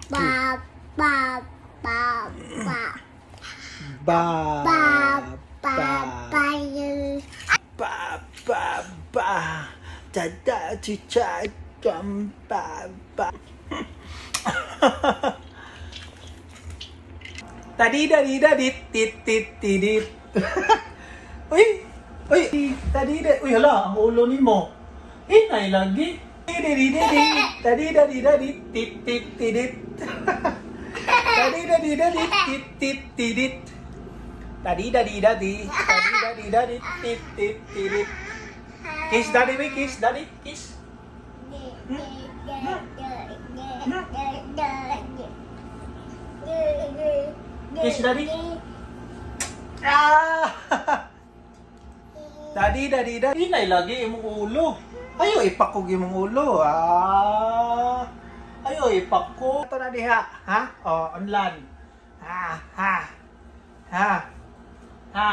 Ba, ba, ba, ba. Ba, Ba, ba, ba, ba, you. ba, ba, ba. Da, da, chi, cha, chum, ba, ba. Tadi, dadi, dadit, tit, tit, tidit. Uy, uy, tadi, uy, hala, ang ulo ni mo. Hinay lagi. Didi, didi, tadi, dadi, dadit, tit, tit, tidit. Tadi, dadi, dadit, tit, tit, tidit. Tadi, dadi, dadi, tadi, dadi, dadit, tit, tit, tidit. Kiss daddy, we kiss daddy, kiss. Kiss daddy. Ah! Daddy, daddy, daddy. Hinay lagi imong ulo. Ayo ipakog imong ulo. Ah! Ayo ipakog. Ito na diha, ha? Oh, online. Ha, ha. Ha. Ha.